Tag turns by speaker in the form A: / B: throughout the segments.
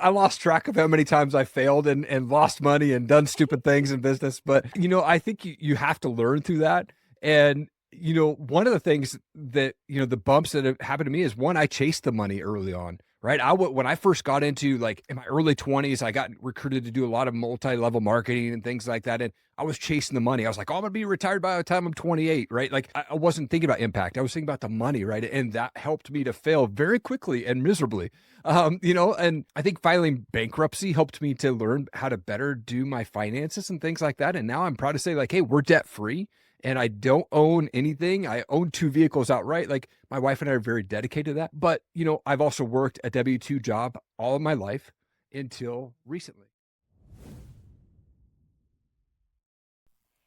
A: I lost track of how many times I failed and lost money and done stupid things in business. But, I think you have to learn through that. And, one of the things that, the bumps that have happened to me is one, I chased the money early on, right? When I first got into like in my early 20s, I got recruited to do a lot of multi-level marketing and things like that. And I was chasing the money. I was like, oh, I'm going to be retired by the time I'm 28, right? Like I wasn't thinking about impact. I was thinking about the money, right? And that helped me to fail very quickly and miserably. And I think filing bankruptcy helped me to learn how to better do my finances and things like that. And now I'm proud to say like, hey, we're debt free and I don't own anything. I own 2 vehicles outright. Like my wife and I are very dedicated to that. But, I've also worked a W-2 job all of my life until recently.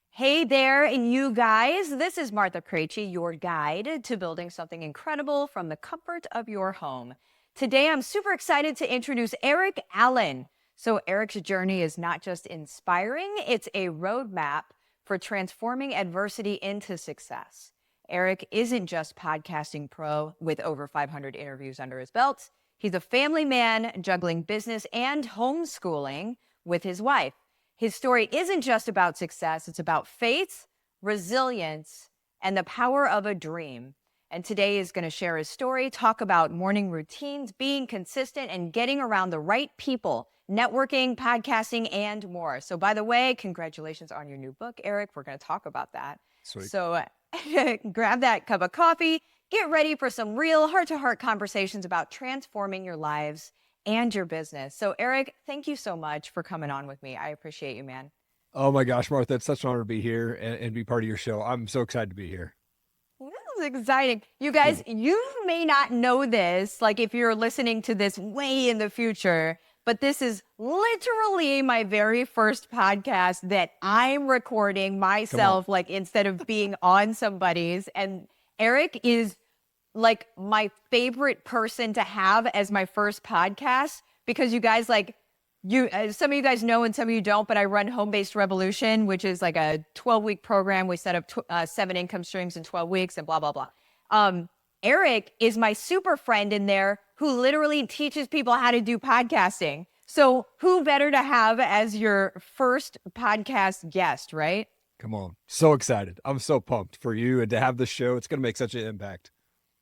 B: Hey there, and you guys. This is Martha Krejci, your guide to building something incredible from the comfort of your home. Today, I'm super excited to introduce Erik Allen. So Erik's journey is not just inspiring, it's a roadmap for transforming adversity into success. Erik isn't just podcasting pro with over 500 interviews under his belt. He's a family man juggling business and homeschooling with his wife. His story isn't just about success, it's about faith, resilience, and the power of a dream. And today is going to share his story, talk about morning routines, being consistent, and getting around the right people, networking, podcasting, and more. So by the way, congratulations on your new book, Erik. We're going to talk about that.
A: Sweet.
B: So grab that cup of coffee, get ready for some real heart-to-heart conversations about transforming your lives and your business. So Erik, thank you so much for coming on with me. I appreciate you, man.
A: Oh my gosh, Martha, it's such an honor to be here and be part of your show. I'm so excited to be here.
B: This is exciting. You guys, you may not know this, like if you're listening to this way in the future, but this is literally my very first podcast that I'm recording myself, like instead of being on somebody's. And Erik is like my favorite person to have as my first podcast because you guys some of you guys know and some of you don't, but I run Home-Based Revolution, which is like a 12-week program. We set up 7 income streams in 12 weeks and blah, blah, blah. Erik is my super friend in there who literally teaches people how to do podcasting. So who better to have as your first podcast guest, right?
A: Come on. So excited. I'm so pumped for you and to have this show. It's going to make such an impact.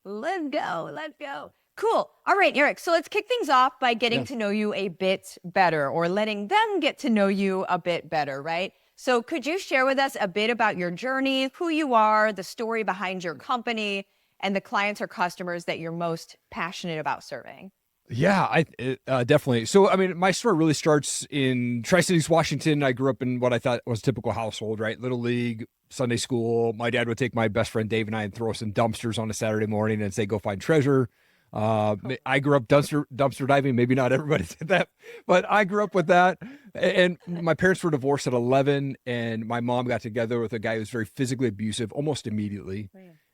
B: Let's go. Let's go. Cool. All right, Erik. So let's kick things off by getting to know you a bit better or letting them get to know you a bit better, right? So could you share with us a bit about your journey, who you are, the story behind your company, and the clients or customers that you're most passionate about serving?
A: Yeah, definitely. So, I mean, my story really starts in Tri-Cities, Washington. I grew up in what I thought was a typical household, right? Little league, Sunday school. My dad would take my best friend Dave and I and throw us in dumpsters on a Saturday morning and say, go find treasure. I grew up dumpster diving. Maybe not everybody did that, but I grew up with that. And my parents were divorced at 11, and my mom got together with a guy who was very physically abusive almost immediately.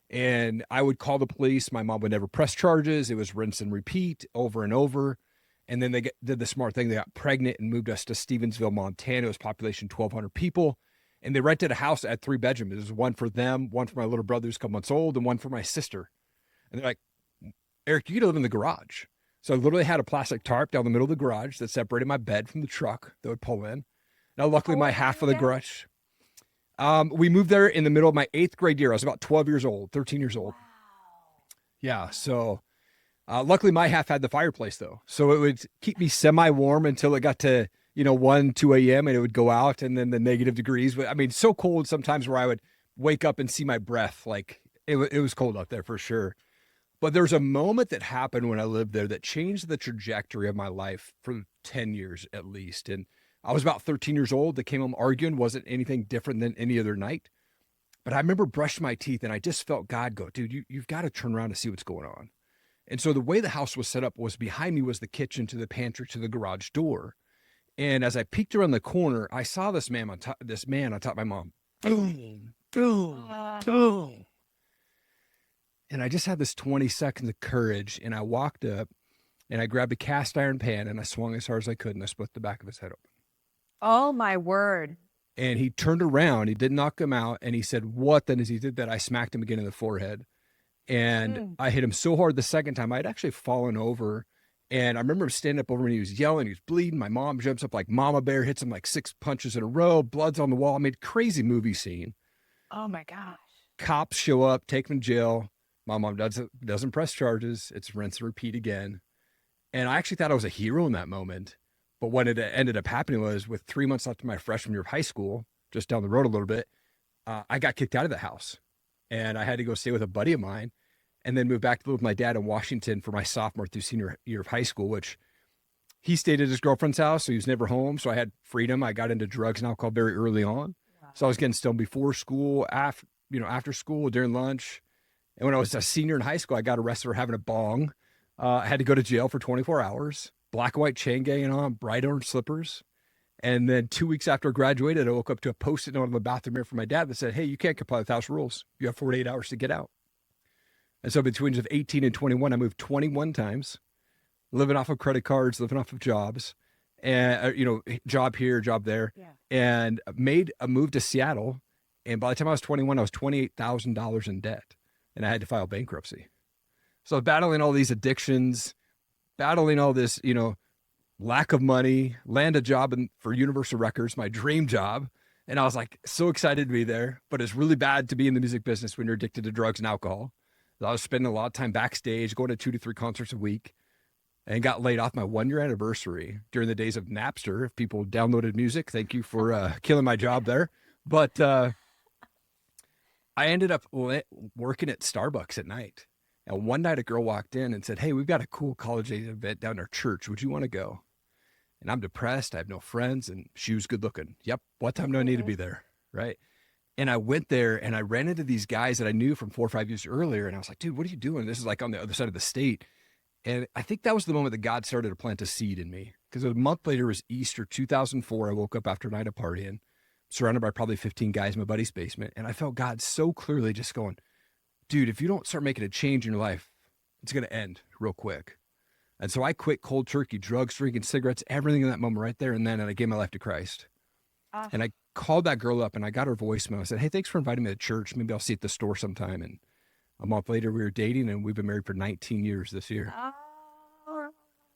A: And I would call the police. My mom would never press charges. It was rinse and repeat over and over. And then they did the smart thing. They got pregnant and moved us to Stevensville, Montana. It was population 1,200 people. And they rented a house at 3 bedrooms. There was one for them, one for my little brother who's a couple months old, and one for my sister. And they're like, Erik, you get to live in the garage. So I literally had a plastic tarp down the middle of the garage that separated my bed from the truck that would pull in. Now, luckily, my half of the garage. We moved there in the middle of my 8th grade year. I was about 12 years old, 13 years old. Wow. Yeah. So luckily my half had the fireplace though. So it would keep me semi-warm until it got to, 1, 2 a.m. and it would go out, and then the negative degrees. But I mean, so cold sometimes where I would wake up and see my breath. Like it was cold out there for sure. But there's a moment that happened when I lived there that changed the trajectory of my life for 10 years at least. And I was about 13 years old. They came home arguing. Wasn't anything different than any other night. But I remember brushing my teeth and I just felt God go, dude, you've got to turn around to see what's going on. And so the way the house was set up was behind me was the kitchen to the pantry to the garage door. And as I peeked around the corner, I saw this man on top of my mom. Boom, boom, boom. And I just had this 20 seconds of courage. And I walked up and I grabbed a cast iron pan and I swung as hard as I could and I split the back of his head open.
B: Oh my word.
A: And he turned around, he didn't knock him out. And he said, what? Then as he did that, I smacked him again in the forehead. And I hit him so hard the second time, I'd actually fallen over And I remember him standing up over me. He was yelling. He was bleeding. My mom jumps up like Mama Bear, hits him like 6 punches in a row. Blood's on the wall. I mean, crazy movie scene.
B: Oh my gosh.
A: Cops show up, take him to jail. My mom doesn't press charges. It's rinse and repeat again. And I actually thought I was a hero in that moment. But what it ended up happening was, with 3 months left of my freshman year of high school, just down the road a little bit, I got kicked out of the house. And I had to go stay with a buddy of mine, and then move back to live with my dad in Washington for my sophomore through senior year of high school, which he stayed at his girlfriend's house, so he was never home. So I had freedom. I got into drugs and alcohol very early on.
B: Wow.
A: So I was getting stoned before school, after school, during lunch. And when I was a senior in high school, I got arrested for having a bong. I had to go to jail for 24 hours, black and white chain gang on, bright orange slippers. And then 2 weeks after I graduated, I woke up to a Post-it note on the bathroom mirror from my dad that said, "Hey, you can't comply with house rules. You have 48 hours to get out." And so between the age of 18 and 21, I moved 21 times, living off of credit cards, living off of jobs, and, job here, job there,
B: Yeah.
A: and made a move to Seattle. And by the time I was 21, I was $28,000 in debt, and I had to file bankruptcy. So battling all these addictions, battling all this, lack of money, land a job for Universal Records, my dream job. And I was like, so excited to be there, but it's really bad to be in the music business when you're addicted to drugs and alcohol. I was spending a lot of time backstage, going to 2 to 3 concerts a week, and got laid off my 1-year anniversary during the days of Napster. If people downloaded music, thank you for killing my job there. But I ended up working at Starbucks at night. And one night a girl walked in and said, "Hey, we've got a cool college age event down at our church. Would you want to go?" And I'm depressed. I have no friends. And she was good looking. Yep. What time do I need to be there? Right. And I went there and I ran into these guys that I knew from 4 or 5 years earlier. And I was like, "Dude, what are you doing?" This is like on the other side of the state. And I think that was the moment that God started to plant a seed in me. Because a month later was Easter 2004. I woke up after a night of partying, surrounded by probably 15 guys in my buddy's basement. And I felt God so clearly just going, "Dude, if you don't start making a change in your life, it's going to end real quick." And so I quit cold turkey, drugs, drinking, cigarettes, everything in that moment right there and then. And I gave my life to Christ. And I called that girl up and I got her voicemail. I said, "Hey, thanks for inviting me to church. Maybe I'll see you at the store sometime." And a month later, we were dating, and we've been married for 19 years this year.
B: Oh.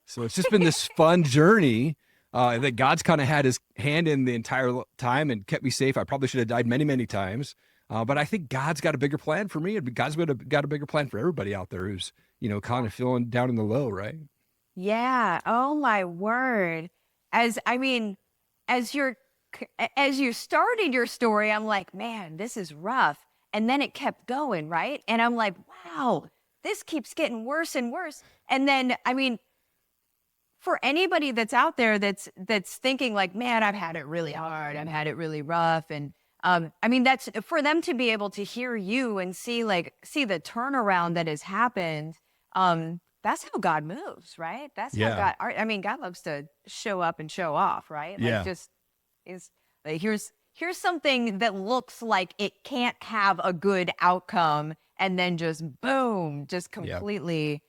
A: So it's just been this fun journey that God's kind of had his hand in the entire time and kept me safe. I probably should have died many, many times. But I think God's got a bigger plan for me. And God's got a bigger plan for everybody out there who's, kind of feeling down in the low, right?
B: Yeah. Oh my word. As you started your story, I'm like, man, this is rough. And then it kept going, right? And I'm like, wow, this keeps getting worse and worse. And then, for anybody that's out there that's thinking like, man, I've had it really hard, I've had it really rough. And that's for them to be able to hear you and see the turnaround that has happened. That's how God moves, right? That's how God loves to show up and show off, right?
A: Yeah.
B: Here's something that looks like it can't have a good outcome, and then just boom, just completely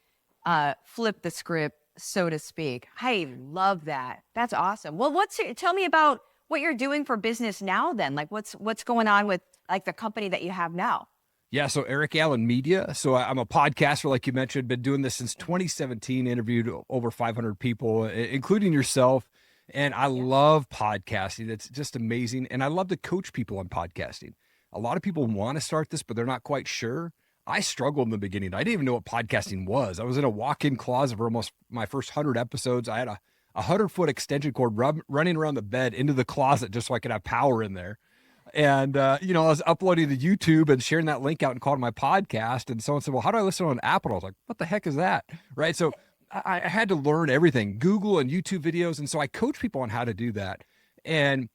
B: flip the script, so to speak. I love that. That's awesome. Well, tell me about what you're doing for business now then. Like what's going on with like the company that you have now?
A: Yeah, so Erik Allen Media. So I'm a podcaster, like you mentioned, been doing this since 2017, interviewed over 500 people, including yourself. And I love podcasting. It's just amazing. And I love to coach people on podcasting. A lot of people want to start this, but they're not quite sure. I struggled in the beginning. I didn't even know what podcasting was. I was in a walk-in closet for almost my first 100 episodes. I had a 100-foot extension cord running around the bed into the closet just so I could have power in there. And, I was uploading to YouTube and sharing that link out and calling my podcast. And someone said, "Well, how do I listen on Apple?" I was like, "What the heck is that?" Right. So I had to learn everything, Google and YouTube videos. And so I coach people on how to do that. And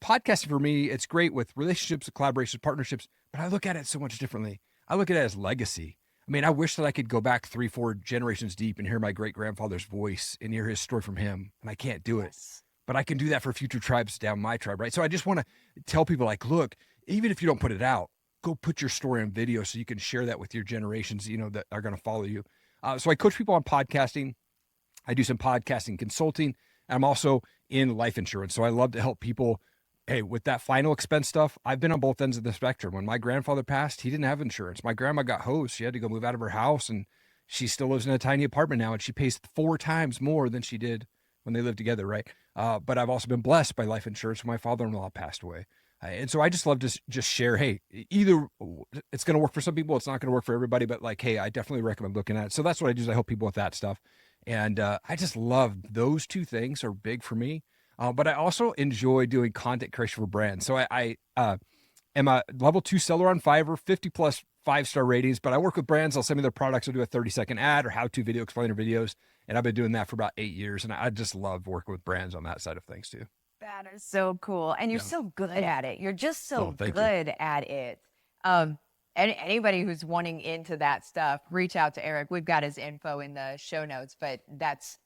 A: podcasting for me, it's great with relationships, collaborations, partnerships, but I look at it so much differently. I look at it as legacy. I wish that I could go back 3-4 generations deep and hear my great-grandfather's voice and hear his story from him. And I can't do it. But I can do that for future tribes down my tribe, right? So I just want to tell people, like, look, even if you don't put it out, go put your story on video so you can share that with your generations, that are going to follow you. So I coach people on podcasting. I do some podcasting consulting. I'm also in life insurance. So I love to help people. Hey, with that final expense stuff, I've been on both ends of the spectrum. When my grandfather passed, he didn't have insurance. My grandma got hosed. She had to go move out of her house and, she still lives in a tiny apartment now, and she pays 4 times more than she did when they lived together, right? But I've also been blessed by life insurance when my father-in-law passed away. And so I just love to just share, hey, either it's going to work for some people, it's not going to work for everybody, but like, hey, I definitely recommend looking at it. So that's what I do is I help people with that stuff. And I just love those two things are big for me. But I also enjoy doing content creation for brands. So I am a level 2 seller on Fiverr, 50 plus 5-star ratings, but I work with brands. They'll send me their products. I'll do a 30-second ad or how-to video explainer videos. And I've been doing that for about 8 years. And I just love working with brands on that side of things too.
B: That is so cool. And you're so good at it. You're just so good at it. And anybody who's wanting into that stuff, reach out to Erik. We've got his info in the show notes, but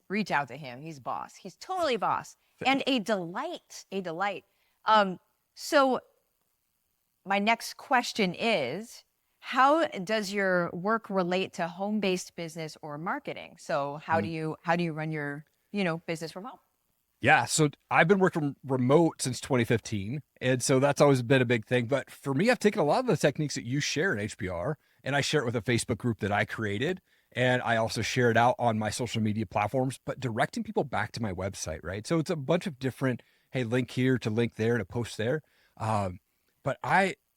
B: reach out to him. He's boss. He's totally boss. And a delight, a delight. So my next question is, how does your work relate to home-based business or marketing? So how do you run your, business from home?
A: Yeah. So I've been working remote since 2015. And so that's always been a big thing. But for me, I've taken a lot of the techniques that you share in HBR and I share it with a Facebook group that I created. And I also share it out on my social media platforms, but directing people back to my website, right? So it's a bunch of different, hey, link here to link there to post there. But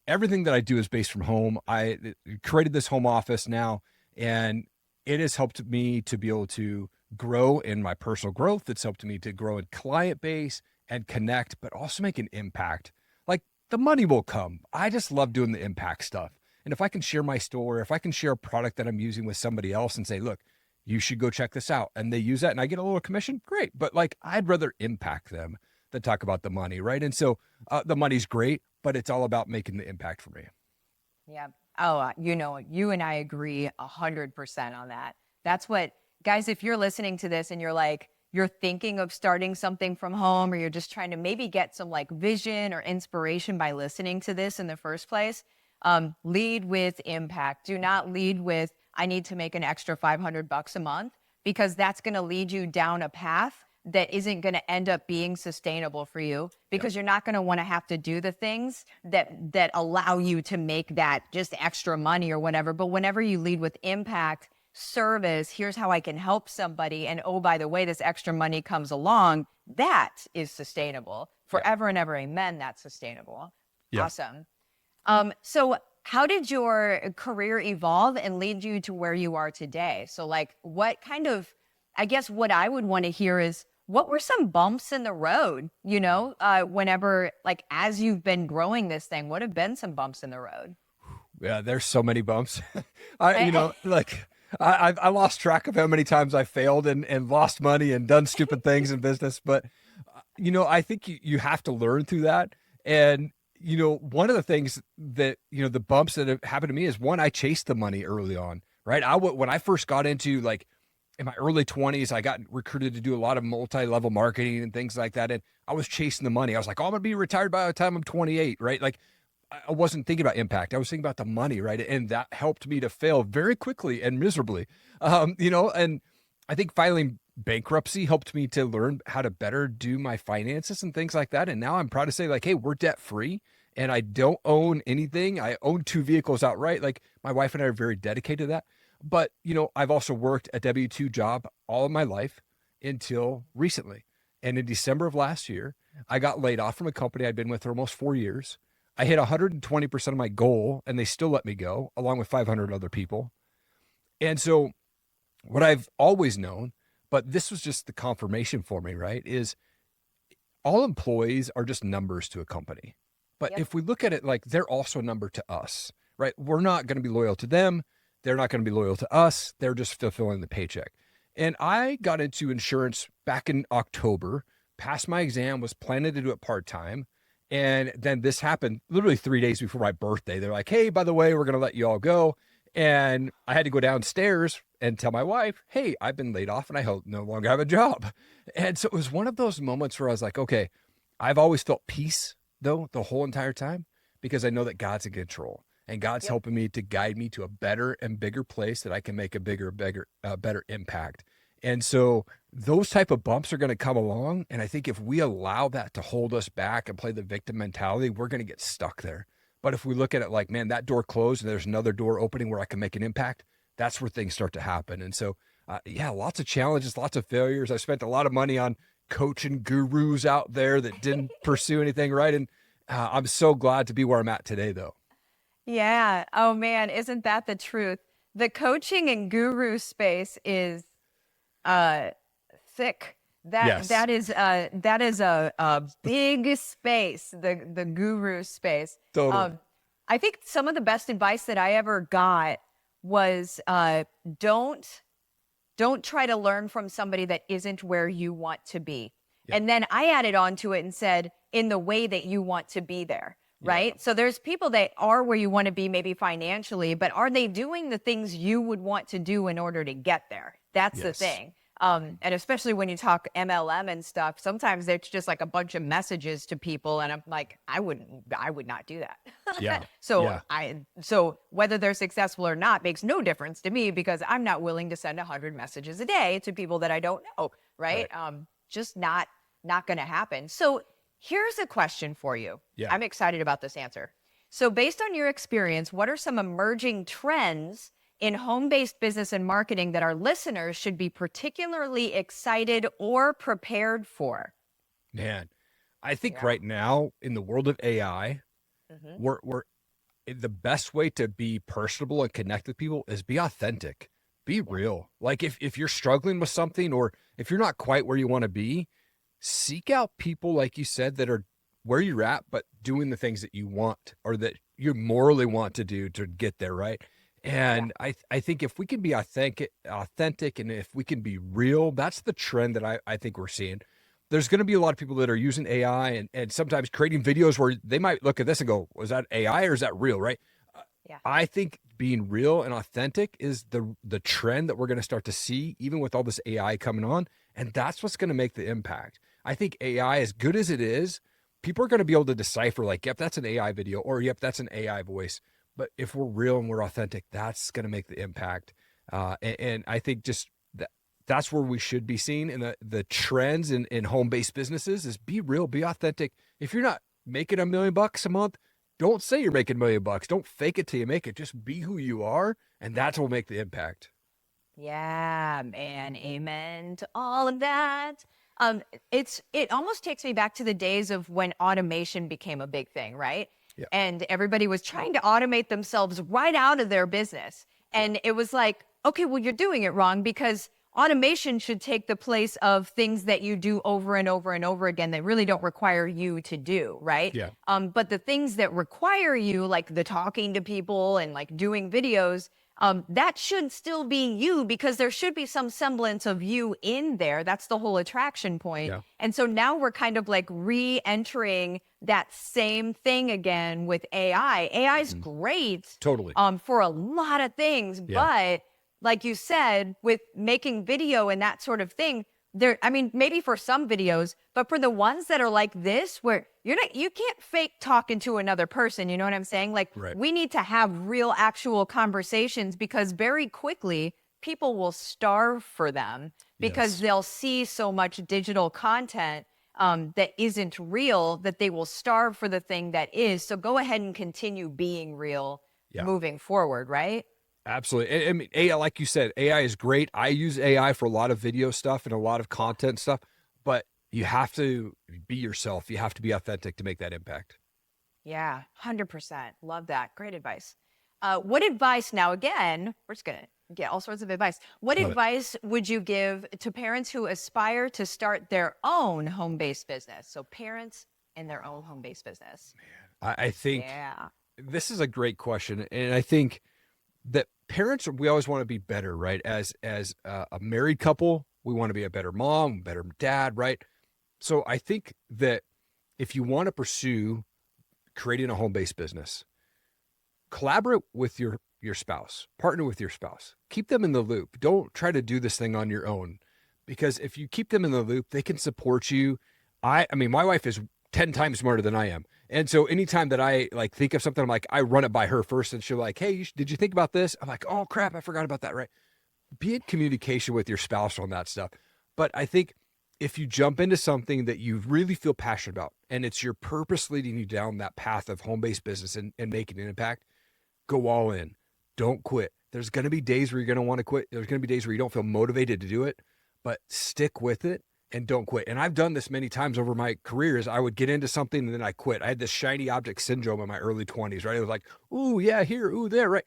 A: everything that I do is based from home. I created this home office now, and it has helped me to be able to grow in my personal growth. It's helped me to grow in client base and connect, but also make an impact. Like the money will come. I just love doing the impact stuff. And if I can share my story, if I can share a product that I'm using with somebody else and say, look, you should go check this out. And they use that and I get a little commission, great. But like, I'd rather impact them than talk about the money, right? And so the money's great, but it's all about making the impact for me.
B: Yeah. Oh, you and I agree 100% on that. That's what, guys, if you're listening to this and you're thinking of starting something from home, or you're just trying to maybe get some like vision or inspiration by listening to this in the first place, lead with impact. Do not lead with, I need to make an extra $500 a month, because that's going to lead you down a path that isn't going to end up being sustainable for you, because you're not going to want to have to do the things that allow you to make that just extra money or whatever. But whenever you lead with impact, service, here's how I can help somebody, and oh, by the way, this extra money comes along, that is sustainable forever and ever. Amen. That's sustainable. Yeah. Awesome. So how did your career evolve and lead you to where you are today? So like, what kind of, I guess what I would want to hear is, what were some bumps in the road, whenever, like, as you've been growing this thing, what have been some bumps in the road?
A: Yeah, there's so many bumps. I lost track of how many times I failed and lost money and done stupid things in business. But, I think you have to learn through that. And, one of the things that, the bumps that have happened to me is, one, I chased the money early on, right? When I first got into, like, in my early 20s, I got recruited to do a lot of multi-level marketing and things like that. And I was chasing the money. I was like, oh, I'm going to be retired by the time I'm 28, right? Like, I wasn't thinking about impact. I was thinking about the money, right? And that helped me to fail very quickly and miserably. And I think filing bankruptcy helped me to learn how to better do my finances and things like that. And now I'm proud to say, like, hey, we're debt free and I don't own anything. I own 2 vehicles outright. Like, my wife and I are very dedicated to that. But, I've also worked a W-2 job all of my life until recently. And in December of last year, I got laid off from a company I'd been with for almost 4 years. I hit 120% of my goal, and they still let me go, along with 500 other people. And so what I've always known, but this was just the confirmation for me, right, is all employees are just numbers to a company. But if we look at it like they're also a number to us, right? We're not going to be loyal to them. They're not going to be loyal to us. They're just fulfilling the paycheck. And I got into insurance back in October, passed my exam, was planning to do it part-time. And then this happened literally 3 days before my birthday. They're like, hey, by the way, we're going to let you all go. And I had to go downstairs and tell my wife, hey, I've been laid off and I no longer have a job. And so it was one of those moments where I was like, okay, I've always felt peace though the whole entire time, because I know that God's in control. And God's helping me to guide me to a better and bigger place that I can make a better impact. And so those type of bumps are going to come along. And I think if we allow that to hold us back and play the victim mentality, we're going to get stuck there. But if we look at it like, man, that door closed and there's another door opening where I can make an impact, that's where things start to happen. And so, yeah, lots of challenges, lots of failures. I spent a lot of money on coaching gurus out there that didn't pursue anything right. And I'm so glad to be where I'm at today, though.
B: Yeah. Oh man, isn't that the truth? The coaching and guru space is uh thick.
A: Yes,
B: That is a big space, the guru space.
A: totally.
B: I think some of the best advice that I ever got was don't try to learn from somebody that isn't where you want to be.
A: Yeah.
B: And then I added on to it and said, in the way that you want to be there, right?
A: Yeah.
B: So there's people that are where you want to be, maybe financially, but are they doing the things you would want to do in order to get there? That's the
A: Yes.
B: thing. And especially when you talk MLM and stuff, sometimes it's just like a bunch of messages to people. And I'm like, I would not do that.
A: Yeah.
B: So
A: Yeah.
B: so whether they're successful or not makes no difference to me because I'm not willing to send 100 messages a day to people that I don't know. Right. Just not going to happen. So here's a question for you.
A: Yeah.
B: I'm excited about this answer. So based on your experience, what are some emerging trends in home-based business and marketing that our listeners should be particularly excited or prepared for?
A: Man, I think
B: Yeah.
A: right now in the world of AI,
B: Mhm.
A: we're the best way to be personable and connect with people is be authentic, be real. Like if you're struggling with something or if you're not quite where you want to be, seek out people like you said that are where you're at, but doing the things that you want or that you morally want to do to get there, right? And I think if we can be authentic, and if we can be real, that's the trend that I think we're seeing. There's going to be a lot of people that are using AI and sometimes creating videos where they might look at this and go, was that AI or is that real, right?
B: Yeah.
A: I think being real and authentic is the trend that we're going to start to see, even with all this AI coming on. And that's what's going to make the impact. I think AI, as good as it is, people are going to be able to decipher like, yep, that's an AI video, or yep, that's an AI voice. But if we're real and we're authentic, that's going to make the impact. And I think just that's where we should be seen in the trends in home-based businesses is be real, be authentic. If you're not making $1 million a month, don't say you're making $1 million. Don't fake it till you make it. Just be who you are. And that's what will make the impact.
B: Yeah, man. Amen to all of that. It almost takes me back to the days of when automation became a big thing, right?
A: Yeah.
B: And everybody was trying to automate themselves right out of their business. And it was like, okay, well, you're doing it wrong because automation should take the place of things that you do over and over and over again that really don't require you to do, right?
A: Yeah.
B: But the things that require you, like the talking to people and like doing videos, that should still be you because there should be some semblance of you in there. That's the whole attraction point.
A: Yeah.
B: And so now we're kind of like re-entering that same thing again with AI. AI is great
A: Totally.
B: for a lot of things, but like you said, with making video and that sort of thing, there, I mean, maybe for some videos, but for the ones that are like this, where you can't fake talking to another person. You know what I'm saying? Like
A: Right.
B: we need to have real, actual conversations because very quickly people will starve for them because
A: Yes.
B: they'll see so much digital content that isn't real that they will starve for the thing that is. So go ahead and continue being real moving forward, right?
A: Absolutely. I mean, AI, like you said, AI is great. I use AI for a lot of video stuff and a lot of content stuff, but you have to be yourself. You have to be authentic to make that impact.
B: Yeah, 100%. Love that. Great advice. What advice, now again, we're just going to get all sorts of advice. What
A: Love it.
B: advice would you give to parents who aspire to start their own home-based business? So parents in their own home-based business.
A: I think
B: Yeah.
A: this is a great question. And I think that parents, we always want to be better, right? As a married couple, we want to be a better mom, better dad, right? So I think that if you want to pursue creating a home-based business, collaborate with your spouse, partner with your spouse, keep them in the loop. Don't try to do this thing on your own, because if you keep them in the loop, they can support you. I mean, my wife is 10 times smarter than I am. And so anytime that I like think of something, I'm like, I run it by her first and she'll like, hey, did you think about this? I'm like, oh crap, I forgot about that. Right. Be in communication with your spouse on that stuff. But I think if you jump into something that you really feel passionate about and it's your purpose leading you down that path of home-based business and making an impact, go all in. Don't quit. There's going to be days where you're going to want to quit. There's going to be days where you don't feel motivated to do it, but stick with it and don't quit. And I've done this many times over my careers. I would get into something and then I quit. I had this shiny object syndrome in my early 20s, right? It was like, ooh, yeah, here, ooh, there, right?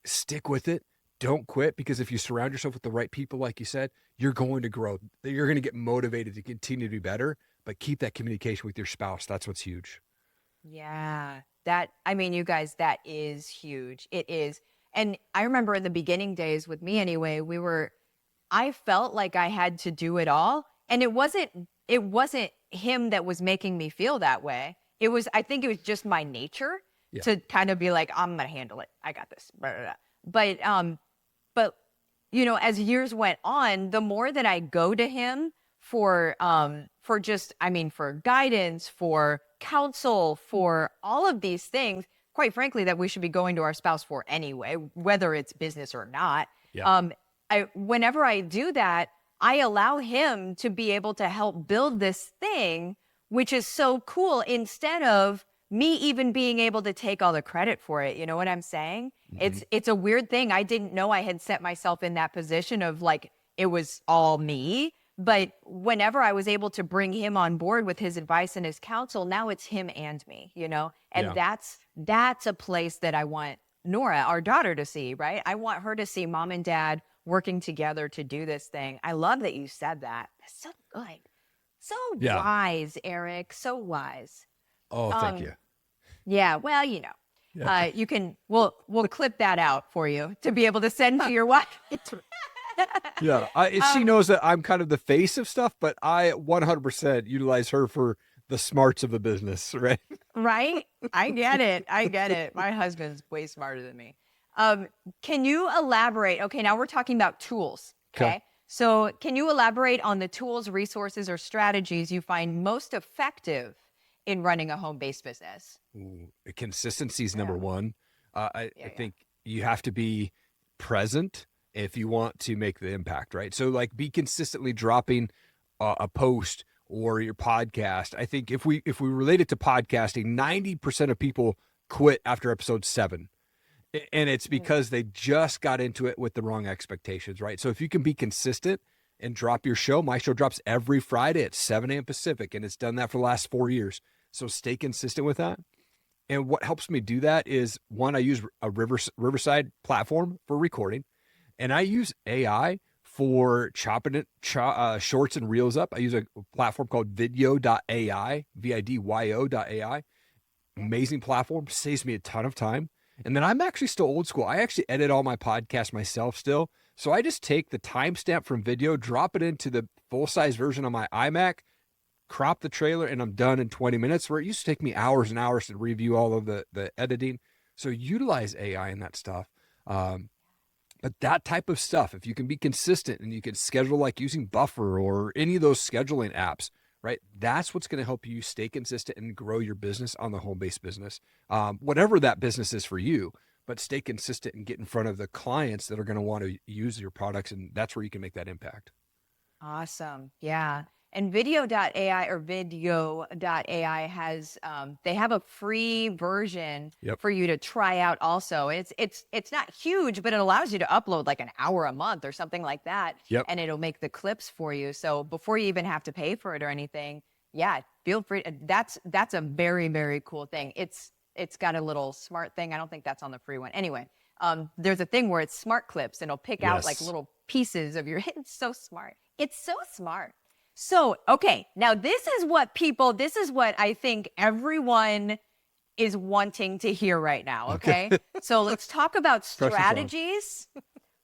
A: Stick with it. Don't quit, because if you surround yourself with the right people, like you said, you're going to grow. You're going to get motivated to continue to be better, but keep that communication with your spouse. That's what's huge.
B: Yeah, you guys, that is huge. It is. And I remember in the beginning days with me anyway, I felt like I had to do it all. And it wasn't him that was making me feel that way. I think it was just my nature to kind of be like, I'm going to handle it. I got this. Blah, blah, blah. But, as years went on, the more that I go to him for guidance, for counsel, for all of these things, quite frankly, that we should be going to our spouse for anyway, whether it's business or not.
A: Yeah.
B: Whenever I do that, I allow him to be able to help build this thing, which is so cool, instead of me even being able to take all the credit for it. You know what I'm saying? Mm-hmm. It's a weird thing. I didn't know I had set myself in that position of like, it was all me. But whenever I was able to bring him on board with his advice and his counsel, now it's him and me, and that's a place that I want Nora, our daughter, to see, right? I want her to see mom and dad working together to do this thing. I love that you said that. That's so good. So wise, Erik. So wise.
A: Oh, thank you.
B: Yeah. Well, you can, we'll clip that out for you to be able to send to your wife.
A: Yeah. She knows that I'm kind of the face of stuff, but I 100% utilize her for the smarts of the business, right?
B: Right. I get it. My husband's way smarter than me. Can you elaborate? Okay. Now we're talking about tools. Okay. So can you elaborate on the tools, resources, or strategies you find most effective in running a home-based business?
A: Ooh, consistency is number one. I think you have to be present if you want to make the impact, right? So like, be consistently dropping a post or your podcast. I think if we relate it to podcasting, 90% of people quit after episode 7. And it's because they just got into it with the wrong expectations, right? So if you can be consistent and drop your show, my show drops every Friday at 7 a.m. Pacific, and it's done that for the last 4 years. So stay consistent with that. And what helps me do that is, one, I use a Riverside platform for recording, and I use AI for chopping it, shorts and reels up. I use a platform called video.ai, vidyo.ai. Amazing platform, saves me a ton of time. And then I'm actually still old school. I actually edit all my podcasts myself still. So I just take the timestamp from video, drop it into the full-size version on my iMac, crop the trailer, and I'm done in 20 minutes, where it used to take me hours and hours to review all of the editing. So utilize AI in that stuff. But that type of stuff, if you can be consistent and you can schedule, like using Buffer or any of those scheduling apps, right? That's what's going to help you stay consistent and grow your business on the home-based business. Whatever that business is for you, but stay consistent and get in front of the clients that are going to want to use your products. And that's where you can make that impact.
B: Awesome. Yeah. And video.ai has, they have a free version for you to try out also. It's not huge, but it allows you to upload like an hour a month or something like that.
A: Yep.
B: And it'll make the clips for you. So before you even have to pay for it or anything, feel free. That's a very, very cool thing. It's got a little smart thing. I don't think that's on the free one. Anyway, there's a thing where it's smart clips, and it'll pick out like little pieces of your, it's so smart. It's so smart. So, okay, now this is what I think everyone is wanting to hear right now, okay? So let's talk about strategies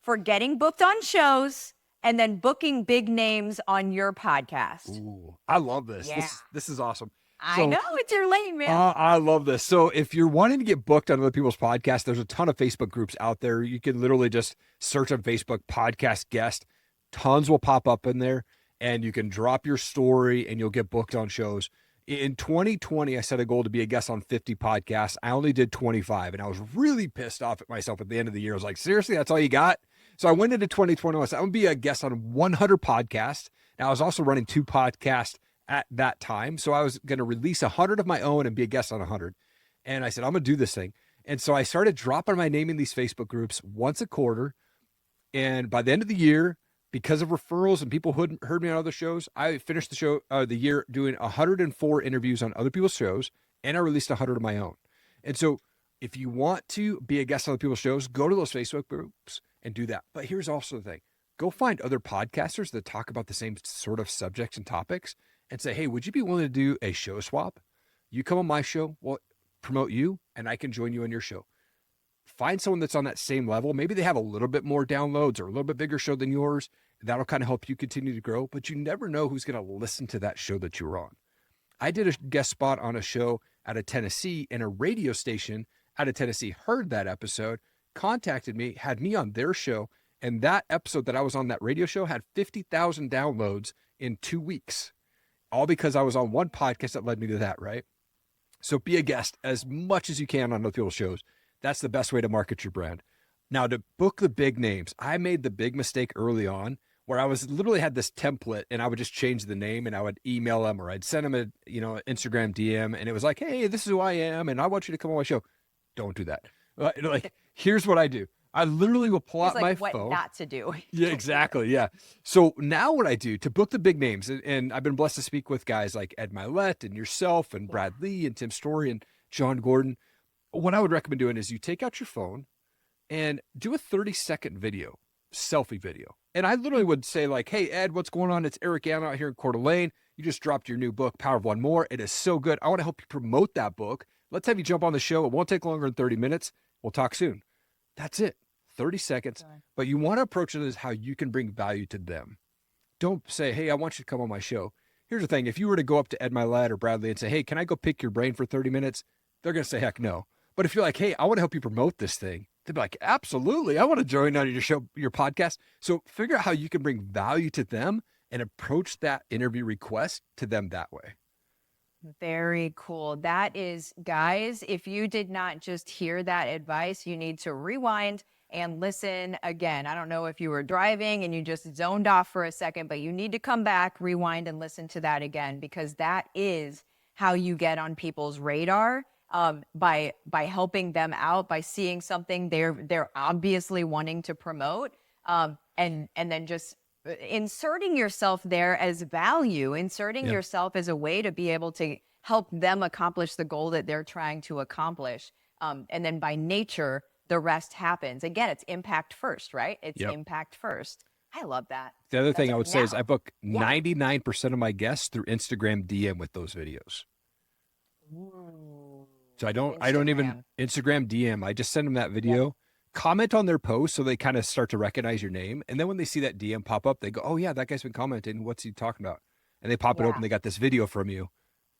B: for getting booked on shows and then booking big names on your podcast.
A: Ooh, I love this.
B: Yeah.
A: This is awesome.
B: I know, it's your lane, man.
A: I love this. So if you're wanting to get booked on other people's podcasts, there's a ton of Facebook groups out there. You can literally just search on Facebook, podcast guest. Tons will pop up in there. And you can drop your story and you'll get booked on shows. In 2020, I set a goal to be a guest on 50 podcasts. I only did 25, and I was really pissed off at myself at the end of the year. I was like, seriously, that's all you got? So I went into 2020. I said, I'm going to be a guest on 100 podcasts. Now, I was also running 2 podcasts at that time. So I was going to release 100 of my own and be a guest on 100. And I said, I'm going to do this thing. And so I started dropping my name in these Facebook groups once a quarter. And by the end of the year, because of referrals and people who heard me on other shows, I finished the year doing 104 interviews on other people's shows, and I released 100 of my own. And so if you want to be a guest on other people's shows, go to those Facebook groups and do that. But here's also the thing. Go find other podcasters that talk about the same sort of subjects and topics and say, hey, would you be willing to do a show swap? You come on my show, we'll promote you, and I can join you on your show. Find someone that's on that same level. Maybe they have a little bit more downloads or a little bit bigger show than yours. That'll kind of help you continue to grow, but you never know who's going to listen to that show that you're on. I did a guest spot on a show out of Tennessee, and a radio station out of Tennessee heard that episode, contacted me, had me on their show, and that episode that I was on that radio show had 50,000 downloads in 2 weeks, all because I was on one podcast that led me to that, right? So be a guest as much as you can on other people's shows. That's the best way to market your brand. Now, to book the big names, I made the big mistake early on where I was literally had this template and I would just change the name and I would email them or I'd send them an Instagram DM and it was like, hey, this is who I am and I want you to come on my show. Don't do that. Like, here's what I do. I literally will pull out my phone.
B: What not to do.
A: Yeah, exactly. Yeah. So now what I do to book the big names, and I've been blessed to speak with guys like Ed Milet and yourself and Brad Lee and Tim Story and John Gordon. What I would recommend doing is you take out your phone and do a 30-second video, selfie video. And I literally would say like, hey, Ed, what's going on? It's Erik Allen out here in Coeur d'Alene. You just dropped your new book, Power of One More. It is so good. I want to help you promote that book. Let's have you jump on the show. It won't take longer than 30 minutes. We'll talk soon. That's it. 30 seconds. Okay. But you want to approach it as how you can bring value to them. Don't say, hey, I want you to come on my show. Here's the thing. If you were to go up to Ed Milet or Bradley and say, hey, can I go pick your brain for 30 minutes? They're going to say, heck no. But if you're like, hey, I want to help you promote this thing, they'd be like, absolutely. I want to join on your show, your podcast. So figure out how you can bring value to them and approach that interview request to them that way.
B: Very cool. That is, guys, if you did not just hear that advice, you need to rewind and listen again. I don't know if you were driving and you just zoned off for a second, but you need to come back, rewind, and listen to that again, because that is how you get on people's radar, by helping them out, by seeing something they're obviously wanting to promote, and then just inserting yourself there as value, inserting yourself as a way to be able to help them accomplish the goal that they're trying to accomplish. And then by nature, the rest happens. Again, it's impact first, right? It's impact first. I love that.
A: The other thing I would say is I book 99% of my guests through Instagram DM with those videos. Ooh. So I don't even Instagram DM. I just send them that video, comment on their post so they kind of start to recognize your name. And then when they see that DM pop up, they go, oh yeah, that guy's been commenting. What's he talking about? And they pop it open. They got this video from you.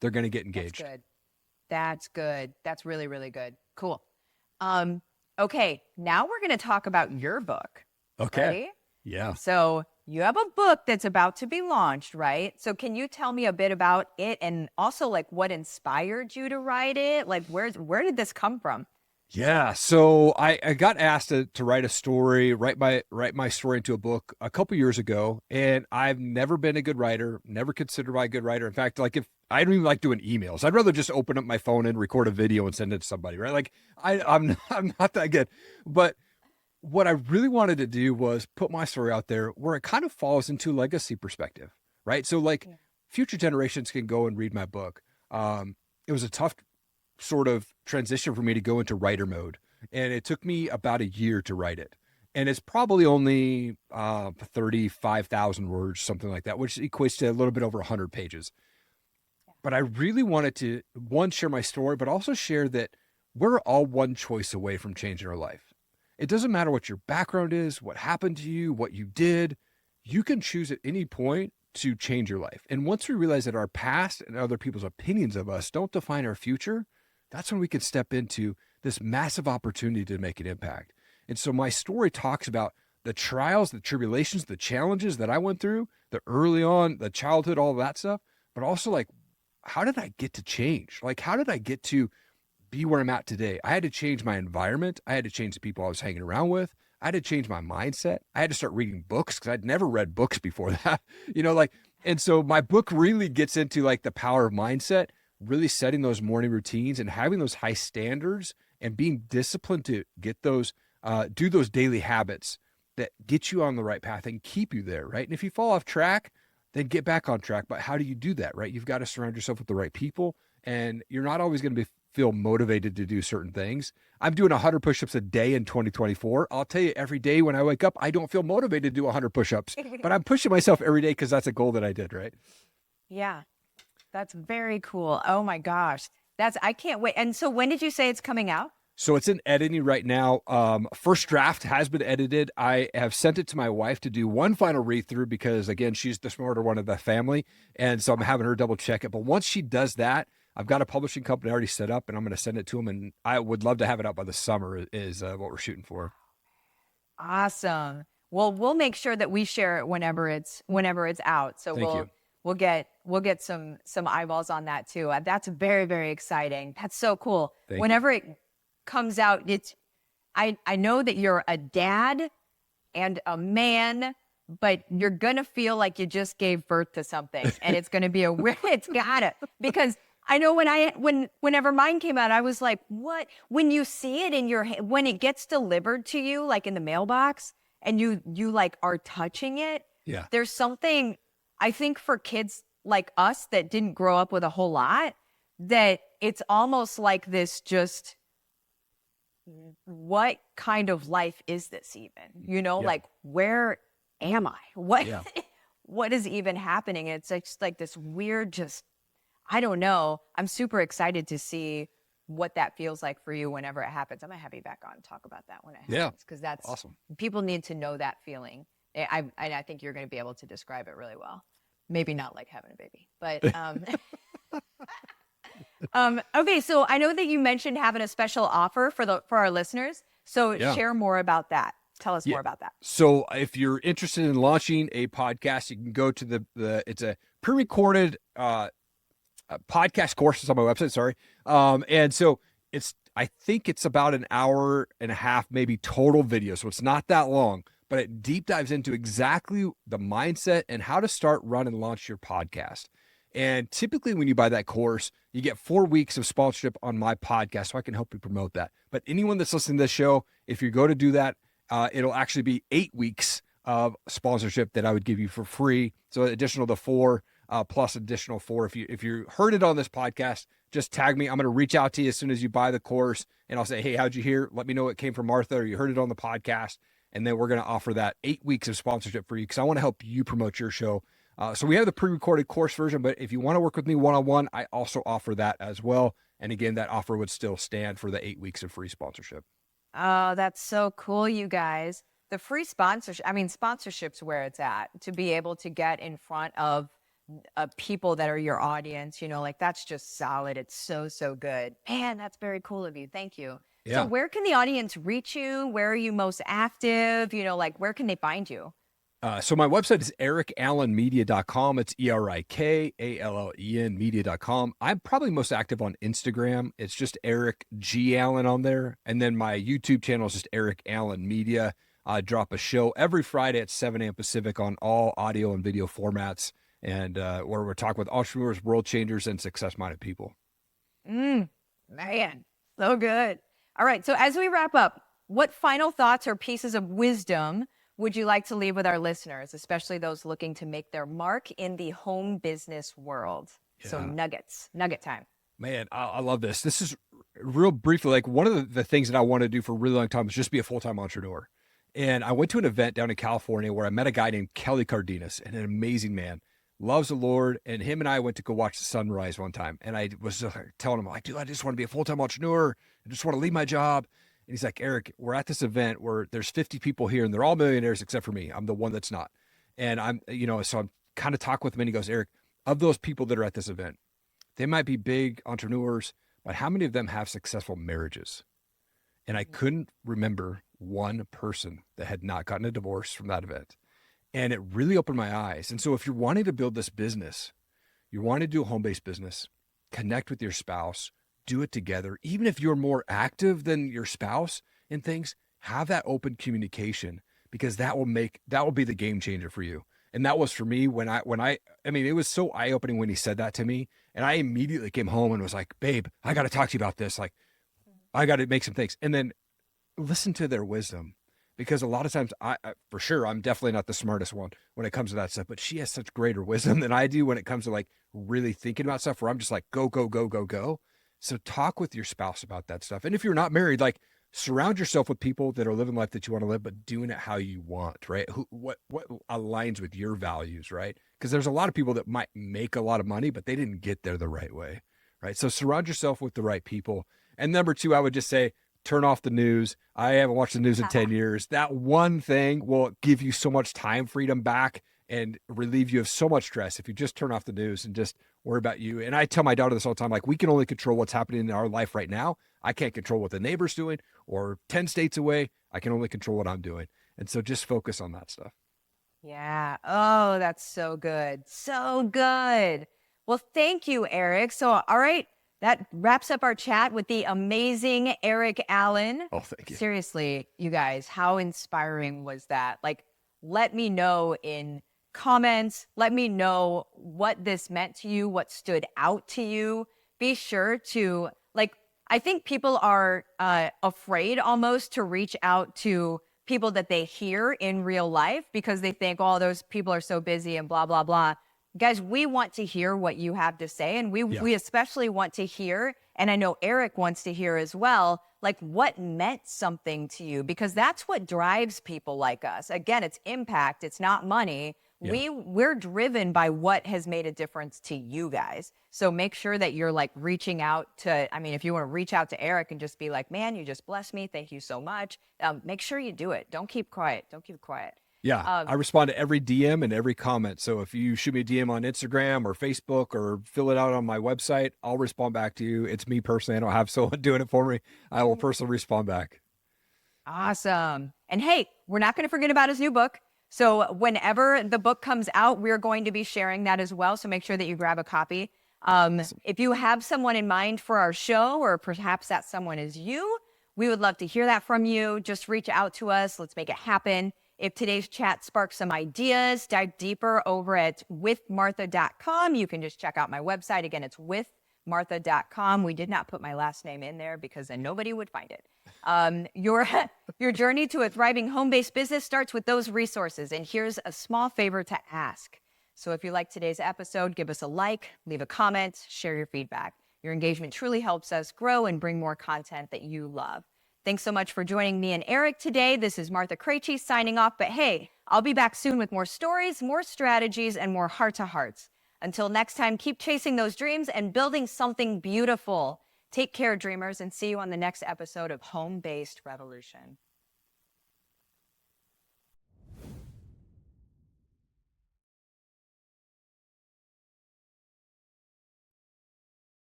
A: They're going to get engaged.
B: That's good. That's good. That's really, really good. Cool. Okay, now we're going to talk about your book.
A: Okay.
B: Ready?
A: Yeah.
B: So you have a book that's about to be launched, right? So can you tell me a bit about it and also like what inspired you to write it? Like where did this come from?
A: Yeah. So I got asked to write a story, write my story into a book a couple years ago. And I've never been a good writer, never considered myself a good writer. In fact, like if I don't even like doing emails, I'd rather just open up my phone and record a video and send it to somebody, right? Like I'm not that good. But what I really wanted to do was put my story out there where it kind of falls into legacy perspective, right? So like future generations can go and read my book. It was a tough sort of transition for me to go into writer mode. And it took me about a year to write it. And it's probably only 35,000 words, something like that, which equates to a little bit over 100 pages. But I really wanted to, one, share my story, but also share that we're all one choice away from changing our life. It doesn't matter what your background is, what happened to you, what you did. You can choose at any point to change your life. And once we realize that our past and other people's opinions of us don't define our future, that's when we can step into this massive opportunity to make an impact. And so my story talks about the trials, the tribulations, the challenges that I went through, the early on, the childhood, all of that stuff, but also like, how did I get to change? Like, how did I get to be where I'm at today? I had to change my environment. I had to change the people I was hanging around with. I had to change my mindset. I had to start reading books because I'd never read books before that, and so my book really gets into like the power of mindset, really setting those morning routines and having those high standards and being disciplined to get those, do those daily habits that get you on the right path and keep you there, right? And if you fall off track, then get back on track. But how do you do that, right? You've got to surround yourself with the right people, and you're not always going to feel motivated to do certain things. I'm doing 100 push-ups a day in 2024. I'll tell you, every day when I wake up, I don't feel motivated to do 100 push-ups, but I'm pushing myself every day because that's a goal that I did, right?
B: Yeah, that's very cool. Oh my gosh. I can't wait. And so when did you say it's coming out?
A: So it's in editing right now. First draft has been edited. I have sent it to my wife to do one final read through because, again, she's the smarter one of the family. And so I'm having her double check it. But once she does that, I've got a publishing company already set up, and I'm going to send it to them. And I would love to have it out by the summer is what we're shooting for.
B: Awesome. Well, we'll make sure that we share it whenever it's out. So
A: Thank you.
B: we'll get some eyeballs on that too. That's very, very exciting. That's so cool. Whenever it comes out, I know that you're a dad and a man, but you're gonna feel like you just gave birth to something, and it's gonna be it's gotta, because I know whenever mine came out, I was like, what? When you see it in your hand, when it gets delivered to you, like in the mailbox, and you like are touching it,
A: yeah,
B: there's something, I think, for kids like us that didn't grow up with a whole lot, that it's almost like this just, what kind of life is this even?
A: Yeah.
B: Like, where am I? What,
A: Yeah.
B: what is even happening? It's just like this weird, just, I don't know. I'm super excited to see what that feels like for you whenever it happens. I'm gonna have you back on and talk about that when it happens, because that's
A: awesome.
B: People need to know that feeling. I think you're going to be able to describe it really well. Maybe not like having a baby, but okay. So I know that you mentioned having a special offer for our listeners. So share more about that. Tell us more about that.
A: So if you're interested in launching a podcast, you can go to it's a pre-recorded podcast course. It's on my website. Sorry. And so I think it's about an hour and a half, maybe total video. So it's not that long, but it deep dives into exactly the mindset and how to start, run, and launch your podcast. And typically when you buy that course, you get 4 weeks of sponsorship on my podcast, so I can help you promote that. But anyone that's listening to this show, if you go to do that, it'll actually be 8 weeks of sponsorship that I would give you for free. So additional to 4, plus additional 4. If you heard it on this podcast, just tag me. I'm going to reach out to you as soon as you buy the course, and I'll say, hey, how'd you hear? Let me know it came from Martha, or you heard it on the podcast. And then we're going to offer that 8 weeks of sponsorship for you, because I want to help you promote your show. So we have the pre-recorded course version, but if you want to work with me one-on-one, I also offer that as well. And again, that offer would still stand for the 8 weeks of free sponsorship.
B: Oh, that's so cool, you guys. The free sponsorship, sponsorship's where it's at, to be able to get in front of people that are your audience, like that's just solid. It's so, so good. Man, that's very cool of you. Thank you.
A: Yeah.
B: So where can the audience reach you? Where are you most active? Where can they find you?
A: So my website is erikallenmedia.com. It's ERIKALLEN media.com. I'm probably most active on Instagram. It's just Erik G. Allen on there. And then my YouTube channel is just Erik Allen Media. I drop a show every Friday at 7 a.m. Pacific on all audio and video formats, and where we're talking with entrepreneurs, world changers, and success-minded people.
B: Man, so good. All right. So as we wrap up, what final thoughts or pieces of wisdom would you like to leave with our listeners, especially those looking to make their mark in the home business world? Yeah. So nugget time.
A: Man, I love this. This is real briefly, like one of the things that I want to do for a really long time is just be a full-time entrepreneur. And I went to an event down in California where I met a guy named Kelly Cardenas, and an amazing man, loves the Lord. And him and I went to go watch the sunrise one time. And I was telling him, like, dude, I just want to be a full-time entrepreneur. I just want to leave my job. And he's like, Erik, we're at this event where there's 50 people here and they're all millionaires except for me. I'm the one that's not. And so I'm kind of talking with him, and he goes, Erik, of those people that are at this event, they might be big entrepreneurs, but how many of them have successful marriages? And I couldn't remember one person that had not gotten a divorce from that event. And it really opened my eyes. And so if you're wanting to build this business, you're wanting to do a home-based business, connect with your spouse, do it together. Even if you're more active than your spouse in things, have that open communication, because that will be the game changer for you. And that was for me it was so eye-opening when he said that to me. And I immediately came home and was like, babe, I got to talk to you about this. Like, I got to make some things. And then listen to their wisdom, because a lot of times for sure, I'm definitely not the smartest one when it comes to that stuff, but she has such greater wisdom than I do when it comes to like really thinking about stuff where I'm just like, go, go, go, go, go. So talk with your spouse about that stuff. And if you're not married, like surround yourself with people that are living life that you want to live, but doing it how you want, right? What aligns with your values, right? Because there's a lot of people that might make a lot of money, but they didn't get there the right way, right? So surround yourself with the right people. And number two, I would just say, turn off the news. I haven't watched the news in 10 years. That one thing will give you so much time freedom back and relieve you of so much stress if you just turn off the news and just worry about you. And I tell my daughter this all the time, like, we can only control what's happening in our life right now. I can't control what the neighbor's doing or 10 states away. I can only control what I'm doing. And so just focus on that stuff.
B: Yeah. Oh, that's so good. So good. Well, thank you, Erik. So, all right. That wraps up our chat with the amazing Erik Allen.
A: Oh, thank you.
B: Seriously, you guys, how inspiring was that? Like, let me know in comments. Let me know what this meant to you, what stood out to you. Be sure to, like, I think people are afraid almost to reach out to people that they hear in real life because they think, oh, those people are so busy and blah, blah, blah. Guys, we want to hear what you have to say. And we especially want to hear, and I know Erik wants to hear as well, like what meant something to you, because that's what drives people like us. Again, it's impact. It's not money. Yeah. We're driven by what has made a difference to you guys. So make sure that you're like reaching out to, I mean, if you want to reach out to Erik and just be like, man, you just blessed me. Thank you so much. Make sure you do it. Don't keep quiet. Don't keep quiet.
A: Yeah, I respond to every DM and every comment. So if you shoot me a DM on Instagram or Facebook or fill it out on my website, I'll respond back to you. It's me personally. I don't have someone doing it for me. I will personally respond back.
B: Awesome. And hey, we're not going to forget about his new book. So whenever the book comes out, we're going to be sharing that as well. So make sure that you grab a copy. If you have someone in mind for our show, or perhaps that someone is you, we would love to hear that from you. Just reach out to us. Let's make it happen. If today's chat sparks some ideas, dive deeper over at withmartha.com. You can just check out my website. Again, it's withmartha.com. We did not put my last name in there because then nobody would find it. Your journey to a thriving home-based business starts with those resources. And here's a small favor to ask. So if you like today's episode, give us a like, leave a comment, share your feedback. Your engagement truly helps us grow and bring more content that you love. Thanks so much for joining me and Erik today. This is Martha Krejci signing off. But hey, I'll be back soon with more stories, more strategies, and more heart-to-hearts. Until next time, keep chasing those dreams and building something beautiful. Take care, dreamers, and see you on the next episode of Home-Based Revolution.